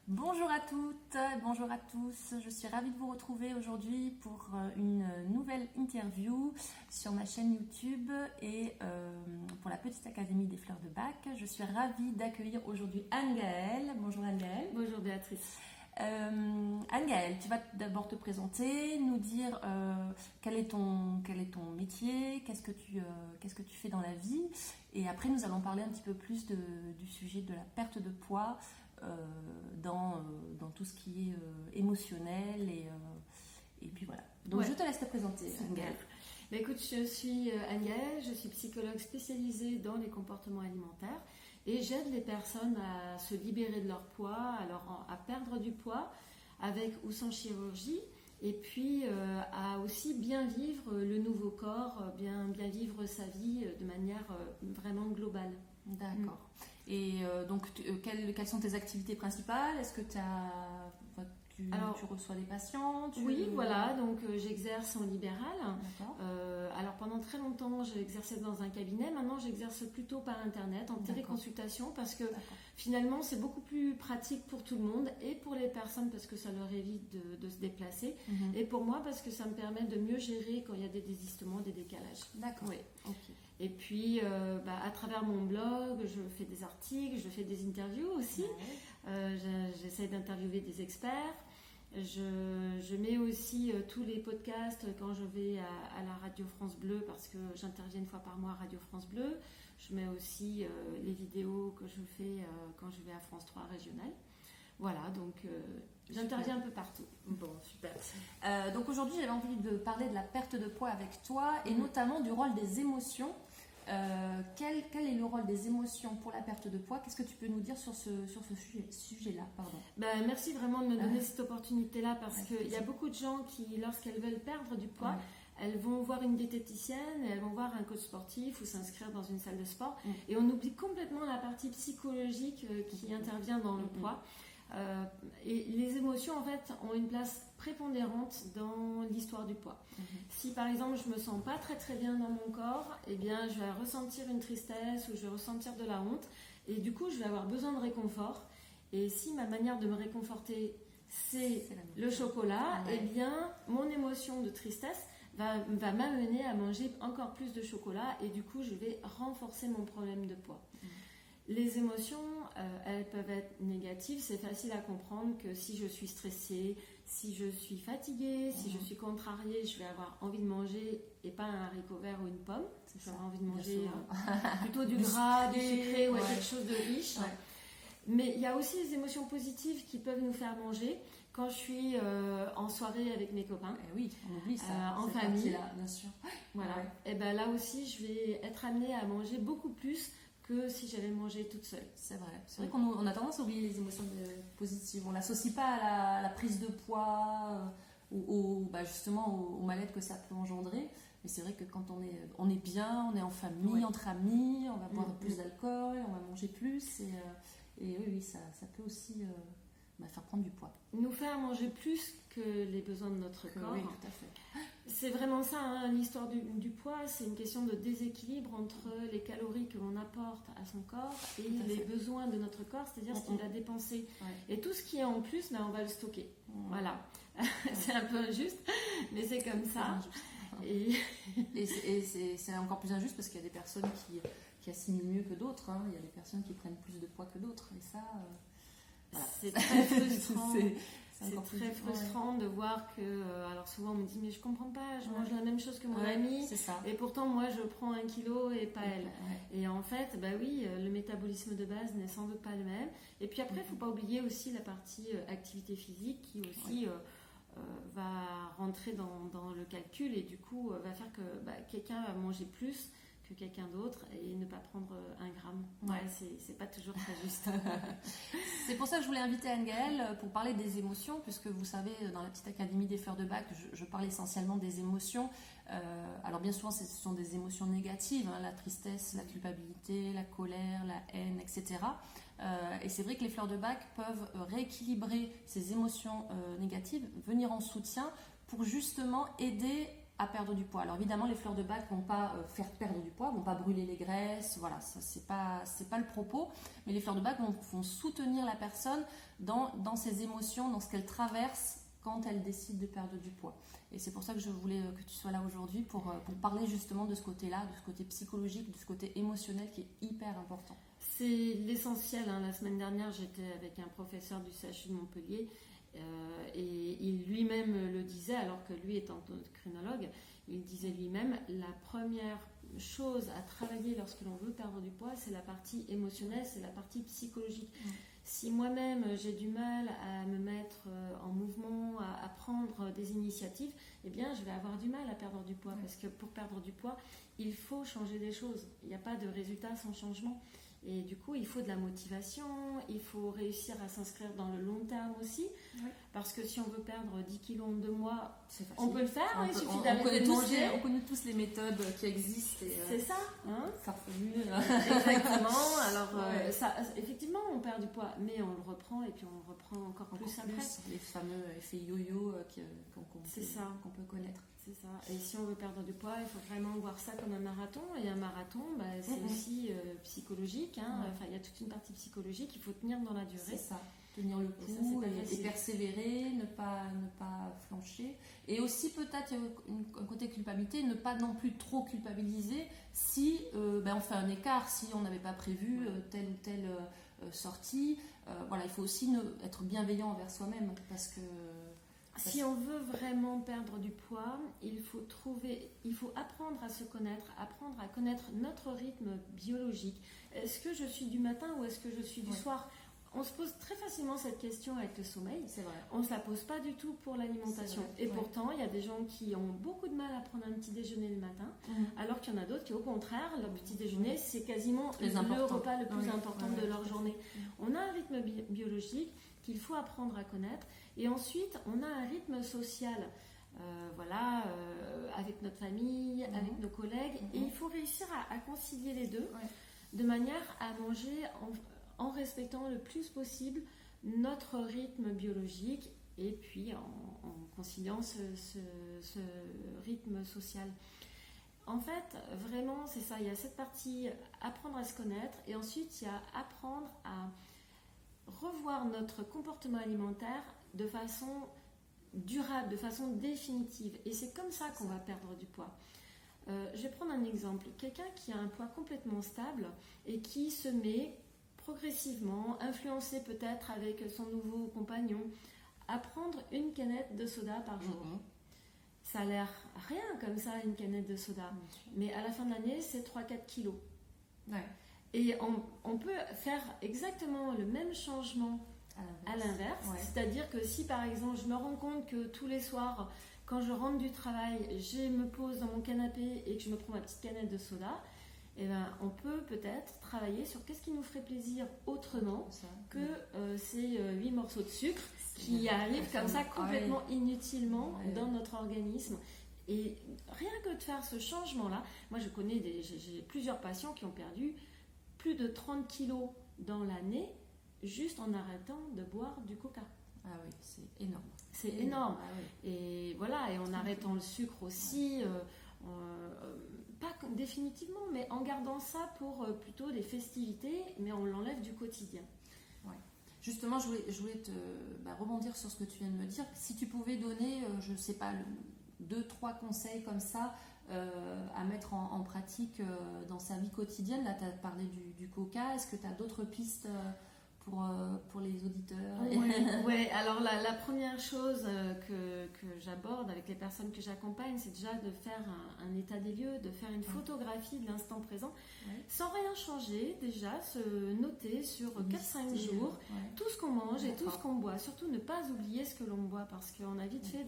Bonjour à toutes, bonjour à tous. Je suis ravie de vous retrouver aujourd'hui pour une nouvelle interview sur ma chaîne YouTube et pour la Petite Académie des Fleurs de Bac. Je suis ravie d'accueillir aujourd'hui Anne-Gaëlle. Bonjour Anne-Gaëlle. Bonjour Béatrice. Anne-Gaëlle, tu vas d'abord te présenter, nous dire quel est ton métier, qu'est-ce que tu fais dans la vie, et après nous allons parler un petit peu plus du sujet de la perte de poids dans tout ce qui est émotionnel et puis voilà. Donc je te laisse te présenter, Anne-Gaëlle. Bah, écoute, je suis Anne-Gaëlle, je suis psychologue spécialisée dans les comportements alimentaires et j'aide les personnes à se libérer de leur poids, à perdre du poids avec ou sans chirurgie, et puis à aussi bien vivre le nouveau corps, bien vivre sa vie de manière vraiment globale. D'accord. Et donc, quelles sont tes activités principales? Est-ce que tu reçois des patients? Oui, voilà, donc j'exerce en libéral. D'accord. Alors pendant très longtemps, j'ai exercé dans un cabinet. Maintenant, j'exerce plutôt par Internet, en téléconsultation, parce que finalement, c'est beaucoup plus pratique pour tout le monde et pour les personnes parce que ça leur évite de se déplacer. Et pour moi, parce que ça me permet de mieux gérer quand il y a des désistements, des décalages. D'accord. Oui. Ok. Et puis, à travers mon blog, je fais des articles, je fais des interviews aussi. J'essaie d'interviewer des experts. Je mets aussi tous les podcasts quand je vais à la Radio France Bleu, parce que j'interviens une fois par mois à Radio France Bleu. Je mets aussi les vidéos que je fais quand je vais à France 3 régional. Voilà, donc j'interviens un peu partout. Bon, super. Donc aujourd'hui, j'avais envie de parler de la perte de poids avec toi et notamment du rôle des émotions. Quel est le rôle des émotions pour la perte de poids? Qu'est-ce que tu peux nous dire sur ce sujet-là? Merci vraiment de me donner cette opportunité-là, parce qu'il y a beaucoup de gens qui, lorsqu'elles veulent perdre du poids, elles vont voir une diététicienne, et elles vont voir un coach sportif ou s'inscrire dans une salle de sport. Et on oublie complètement la partie psychologique qui intervient dans le poids. Et les émotions en fait ont une place prépondérante dans l'histoire du poids. Si par exemple je me sens pas très très bien dans mon corps, eh bien je vais ressentir une tristesse ou je vais ressentir de la honte, et du coup je vais avoir besoin de réconfort. Et si ma manière de me réconforter c'est le chocolat, eh bien mon émotion de tristesse va m'amener à manger encore plus de chocolat, et du coup je vais renforcer mon problème de poids. Les émotions, elles peuvent être négatives. C'est facile à comprendre que si je suis stressée, si je suis fatiguée, si je suis contrariée, je vais avoir envie de manger et pas un haricot vert ou une pomme. J'aurai envie de manger plutôt du gras, du sucré, ou quelque chose de riche. Mais il y a aussi les émotions positives qui peuvent nous faire manger. Quand je suis en soirée avec mes copains, oui, on oublie ça, en famille, là, bien sûr. Voilà. Et ben là aussi, je vais être amenée à manger beaucoup plus que si j'avais mangé toute seule. C'est vrai qu'on a tendance à oublier les émotions positives. On ne l'associe pas à la prise de poids ou justement au mal-être que ça peut engendrer. Mais c'est vrai que quand on est bien, on est en famille, entre amis, on va boire plus d'alcool, on va manger plus. Et oui, ça peut aussi faire prendre du poids. Nous faire manger plus que les besoins de notre corps. Oui, tout à fait. C'est vraiment ça, l'histoire du poids, c'est une question de déséquilibre entre les calories que l'on apporte à son corps et les besoins de notre corps, c'est-à-dire ce qu'il va dépenser. Et tout ce qui est en plus, on va le stocker. Voilà. C'est un peu injuste, mais c'est comme ça. Et c'est encore plus injuste parce qu'il y a des personnes qui assimilent mieux que d'autres. Il y a des personnes qui prennent plus de poids que d'autres. Et ça, c'est très frustrant. C'est très frustrant de voir que, alors souvent on me dit mais je comprends pas, je mange la même chose que mon amie, et pourtant moi je prends 1 kilo et pas elle. Et en fait, le métabolisme de base n'est sans doute pas le même. Et puis après, il ne faut pas oublier aussi la partie activité physique qui aussi va rentrer dans le calcul, et du coup va faire que quelqu'un va manger plus que quelqu'un d'autre et ne pas prendre 1 gramme. C'est pas toujours très juste. C'est pour ça que je voulais inviter Anne-Gaëlle pour parler des émotions, puisque vous savez, dans la Petite Académie des Fleurs de Bac, je parle essentiellement des émotions. Alors bien souvent, ce sont des émotions négatives, la tristesse, la culpabilité, la colère, la haine, etc. Et c'est vrai que les Fleurs de Bac peuvent rééquilibrer ces émotions négatives, venir en soutien pour justement aider à perdre du poids. Alors évidemment, les fleurs de bac vont pas faire perdre du poids, vont pas brûler les graisses, voilà, ça c'est pas le propos, mais les fleurs de bac vont soutenir la personne dans ses émotions, dans ce qu'elle traverse quand elle décide de perdre du poids. Et c'est pour ça que je voulais que tu sois là aujourd'hui pour parler justement de ce côté-là, de ce côté psychologique, de ce côté émotionnel qui est hyper important. C'est l'essentiel. La semaine dernière, j'étais avec un professeur du CHU de Montpellier et il lui-même le disait, alors que lui est endocrinologue, il disait lui-même, la première chose à travailler lorsque l'on veut perdre du poids, c'est la partie émotionnelle, c'est la partie psychologique. Si moi-même j'ai du mal à me mettre en mouvement, à prendre des initiatives, eh bien je vais avoir du mal à perdre du poids, parce que pour perdre du poids, il faut changer des choses. Il n'y a pas de résultat sans changement. Et du coup, il faut de la motivation, il faut réussir à s'inscrire dans le long terme aussi, parce que si on veut perdre 10 kilos en 2 mois, on peut le faire, il suffit d'arrêter de manger. On connaît tous les méthodes qui existent. C'est ça, farfelu. Exactement. Alors, ça, effectivement, on perd du poids, mais on le reprend et puis on le reprend encore plus après. Les fameux effets yo-yo qu'on peut connaître. C'est ça. Et si on veut perdre du poids, il faut vraiment voir ça comme un marathon. Et un marathon, c'est aussi psychologique. Enfin, il y a toute une partie psychologique. Il faut tenir dans la durée. C'est ça. Tenir le coup et persévérer, ne pas flancher. Et aussi peut-être il y a un côté culpabilité, ne pas non plus trop culpabiliser si on fait un écart, si on n'avait pas prévu telle ou telle sortie. Voilà, il faut aussi être bienveillant envers soi-même parce que. Si on veut vraiment perdre du poids, il faut apprendre à se connaître, apprendre à connaître notre rythme biologique. Est-ce que je suis du matin ou est-ce que je suis du soir ? On se pose très facilement cette question avec le sommeil. C'est vrai. On ne se la pose pas du tout pour l'alimentation. Et pourtant, il y a des gens qui ont beaucoup de mal à prendre un petit déjeuner le matin, alors qu'il y en a d'autres qui, au contraire, leur petit déjeuner, c'est quasiment le repas le plus important de leur journée. On a un rythme biologique qu'il faut apprendre à connaître. Et ensuite, on a un rythme social, avec notre famille, avec nos collègues. Et il faut réussir à concilier les deux, de manière à manger en respectant le plus possible notre rythme biologique et puis en conciliant ce rythme social. En fait, vraiment, c'est ça. Il y a cette partie apprendre à se connaître et ensuite, il y a apprendre à revoir notre comportement alimentaire de façon durable, de façon définitive. Et c'est comme ça qu'on va perdre du poids. Je vais prendre un exemple. Quelqu'un qui a un poids complètement stable et qui se met progressivement, influencé peut-être avec son nouveau compagnon, à prendre une canette de soda par jour. Ça a l'air rien comme ça, une canette de soda. Mais à la fin de l'année, c'est 3-4 kilos. Et on peut faire exactement le même changement à l'inverse. C'est-à-dire que si par exemple je me rends compte que tous les soirs, quand je rentre du travail, je me pose dans mon canapé et que je me prends ma petite canette de soda, on peut peut-être travailler sur qu'est-ce qui nous ferait plaisir autrement que ces 8 morceaux de sucre qui arrivent comme ça complètement inutilement dans notre organisme. Et rien que de faire ce changement-là, moi je connais j'ai plusieurs patients qui ont perdu plus de 30 kilos dans l'année juste en arrêtant de boire du coca. Ah oui, c'est énorme. C'est énorme. Et voilà, et en arrêtant le sucre aussi, pas définitivement, mais en gardant ça pour plutôt des festivités, mais on l'enlève du quotidien. Justement, je voulais rebondir sur ce que tu viens de me dire. Si tu pouvais donner, je ne sais pas, 2-3 conseils comme ça à mettre en pratique dans sa vie quotidienne. Là, tu as parlé du coca. Est-ce que tu as d'autres pistes pour les auditeurs? Oui, alors la première chose que j'aborde avec les personnes que j'accompagne, c'est déjà de faire un état des lieux, de faire une photographie de l'instant présent, sans rien changer, déjà se noter sur 4-5 jours tout ce qu'on mange et tout ce qu'on boit. Surtout ne pas oublier ce que l'on boit, parce qu'on a vite fait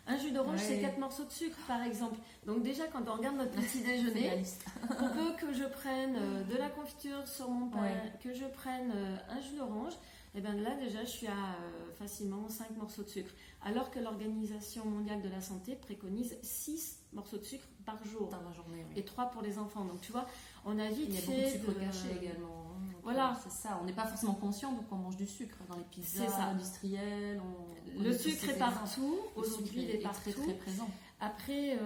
un jus d'orange, c'est 4 morceaux de sucre par exemple. Donc déjà quand on regarde notre petit déjeuner, on peut que je prenne de la confiture sur mon pain, que je prenne un jus d'orange, et bien là déjà je suis à facilement 5 morceaux de sucre, alors que l'Organisation mondiale de la santé préconise 6 morceaux de sucre par jour dans la journée, et 3 pour les enfants. Donc tu vois, on a vite fait. Il y a beaucoup de sucre caché également. Voilà, c'est ça. On n'est pas forcément conscient donc on mange du sucre dans les pizzas industrielles. Le sucre est partout. Aujourd'hui, il est partout. Très, très présent. Après,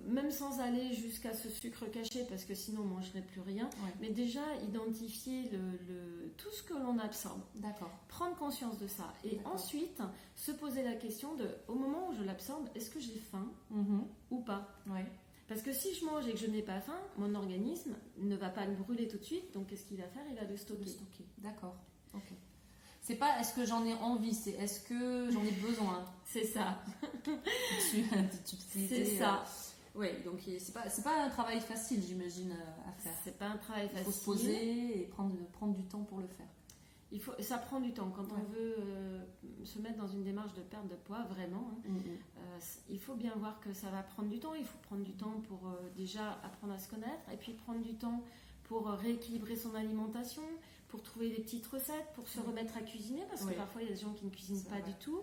même sans aller jusqu'à ce sucre caché, parce que sinon on ne mangerait plus rien, mais déjà identifier tout ce que l'on absorbe. D'accord. Prendre conscience de ça. Et ensuite, se poser la question de, au moment où je l'absorbe, est-ce que j'ai faim ou pas? Parce que si je mange et que je n'ai pas faim, mon organisme ne va pas le brûler tout de suite, donc qu'est-ce qu'il va faire? Il va le stocker. D'accord. Ok. C'est pas est-ce que j'en ai envie, c'est est-ce que j'en ai besoin. C'est ça. C'est ça. Oui, donc c'est pas un travail facile, j'imagine, à faire. C'est pas un travail facile. Il faut se poser et prendre du temps pour le faire. Ça prend du temps. Quand on veut se mettre dans une démarche de perte de poids, vraiment, il faut bien voir que ça va prendre du temps. Il faut prendre du temps pour déjà apprendre à se connaître et puis prendre du temps pour rééquilibrer son alimentation, pour trouver des petites recettes, pour se remettre à cuisiner, parce que parfois il y a des gens qui ne cuisinent pas du tout.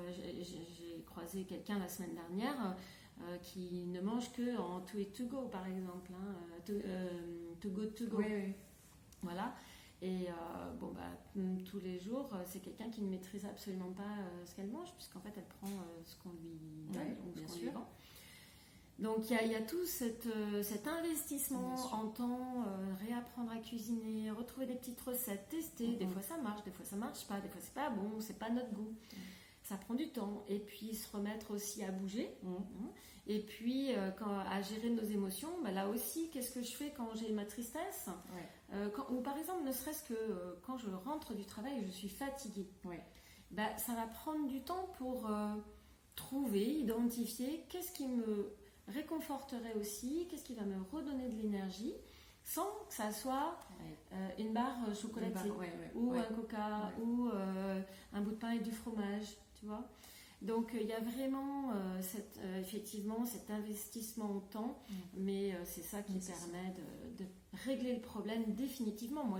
J'ai croisé quelqu'un la semaine dernière qui ne mange que en to eat to go, par exemple, to go to go. Voilà. Et tous les jours, c'est quelqu'un qui ne maîtrise absolument pas ce qu'elle mange, puisqu'en fait elle prend ce qu'on lui donne, ce qu'on lui vend. Donc il y a tout cet investissement en temps, réapprendre à cuisiner, retrouver des petites recettes, tester. Des fois ça marche, des fois ça marche pas, des fois c'est pas bon, c'est pas notre goût. Ça prend du temps. Et puis se remettre aussi à bouger. Et puis à gérer nos émotions. Là aussi, qu'est-ce que je fais quand j'ai ma tristesse? Ou par exemple, ne serait-ce que quand je rentre du travail et je suis fatiguée. Ça va prendre du temps pour trouver, identifier qu'est-ce qui me réconforterait aussi, qu'est-ce qui va me redonner de l'énergie, sans que ça soit une barre chocolatée, ou un coca, ou un bout de pain et du fromage, tu vois. Donc il y a vraiment effectivement cet investissement en temps, mais c'est ça qui permet de régler le problème définitivement. Moi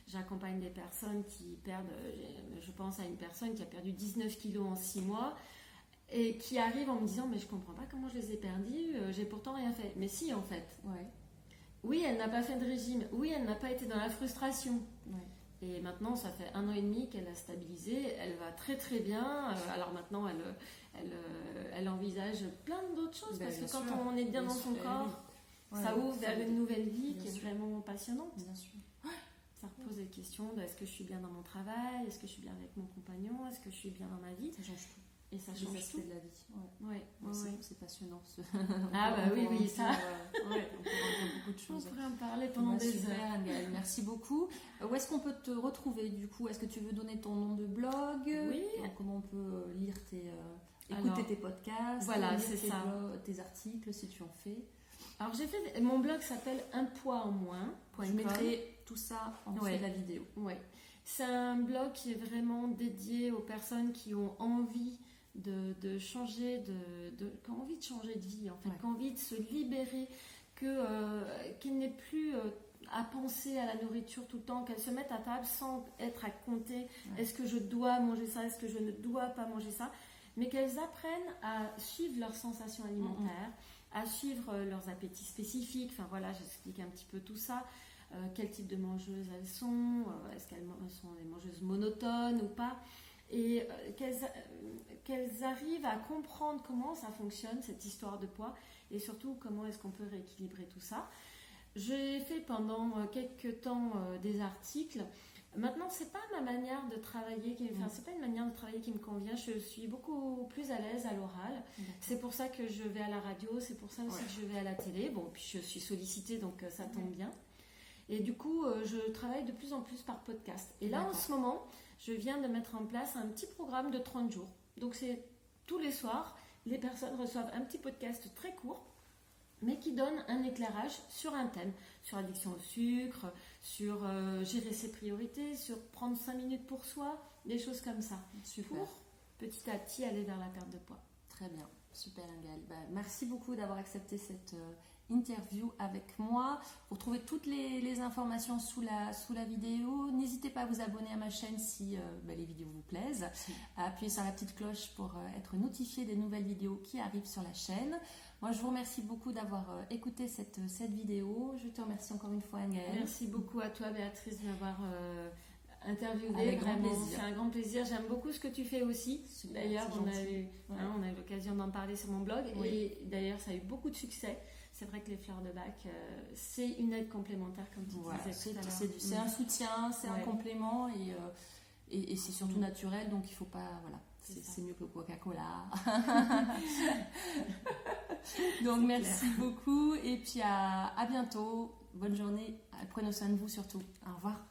j'accompagne des personnes qui perdent, je pense à une personne qui a perdu 19 kilos en 6 mois, et qui arrive en me disant mais je comprends pas comment je les ai perdus, j'ai pourtant rien fait. Mais si, en fait. Oui, elle n'a pas fait de régime, oui, elle n'a pas été dans la frustration. Et maintenant ça fait 1 an et demi qu'elle a stabilisé, elle va très très bien. Alors maintenant elle envisage plein d'autres choses, parce que quand on est bien dans son corps, ça ouvre vers une nouvelle vie qui est vraiment passionnante. Bien sûr. Ça repose des questions de est-ce que je suis bien dans mon travail, est-ce que je suis bien avec mon compagnon, est-ce que je suis bien dans ma vie. Ça change tout. Et ça change tout de la vie. C'est passionnant. Oui, ça. On peut en dire beaucoup de choses. On pourrait en parler pendant des heures. Anne-Gaëlle, merci beaucoup. Où est-ce qu'on peut te retrouver du coup? Est-ce que tu veux donner ton nom de blog? Oui. Comment on peut lire écouter tes podcasts? Voilà, c'est ça. Tes articles si tu en fais. Alors mon blog s'appelle unpoids-en-moins.com. Je mettrai tout ça en dessous de la vidéo. C'est un blog qui est vraiment dédié aux personnes qui ont envie de changer, qui ont envie de changer de vie, en fait, qui ont envie de se libérer, qu'ils n'aient plus à penser à la nourriture tout le temps, qu'elles se mettent à table sans être à compter est-ce que je dois manger ça, est-ce que je ne dois pas manger ça, mais qu'elles apprennent à suivre leurs sensations alimentaires, à suivre leurs appétits spécifiques. Enfin voilà, j'explique un petit peu tout ça. Quel type de mangeuses elles sont, est-ce qu'elles sont des mangeuses monotones ou pas, et qu'elles arrivent à comprendre comment ça fonctionne, cette histoire de poids, et surtout comment est-ce qu'on peut rééquilibrer tout ça. J'ai fait pendant quelques temps des articles. Maintenant, c'est pas ma manière de travailler, c'est pas une manière de travailler qui me convient. Je suis beaucoup plus à l'aise à l'oral. C'est pour ça que je vais à la radio, c'est pour ça aussi que je vais à la télé. Bon, puis je suis sollicitée, donc ça tombe bien. Et du coup, je travaille de plus en plus par podcast. Et là, en ce moment, je viens de mettre en place un petit programme de 30 jours. Donc, c'est tous les soirs, les personnes reçoivent un petit podcast très court, mais qui donne un éclairage sur un thème, sur l'addiction au sucre, sur gérer ses priorités, sur prendre 5 minutes pour soi, des choses comme ça. Super. Pour petit à petit aller vers la perte de poids. Très bien, super Anne-Gaëlle. Merci beaucoup d'avoir accepté cette interview avec moi. Vous retrouvez toutes les informations sous la vidéo. N'hésitez pas à vous abonner à ma chaîne si les vidéos vous plaisent. Appuyez sur la petite cloche pour être notifié des nouvelles vidéos qui arrivent sur la chaîne. Moi, je vous remercie beaucoup d'avoir écouté cette vidéo. Je te remercie encore une fois, Anne-Gaëlle. Merci beaucoup à toi, Béatrice, de m'avoir interviewer. Avec grand vraiment. plaisir. C'est un grand plaisir. J'aime beaucoup ce que tu fais aussi. Super, D'ailleurs, c'est on a gentil. eu l'occasion d'en parler sur mon blog. Oui. Et d'ailleurs, ça a eu beaucoup de succès. C'est vrai que les fleurs de bac, c'est une aide complémentaire, comme tu disais tout à l'heure. C'est un soutien, c'est un complément et c'est surtout naturel, donc il ne faut pas... Voilà, c'est mieux que le Coca-Cola. Donc merci beaucoup et puis à bientôt. Bonne journée. Prenez soin de vous surtout. Au revoir.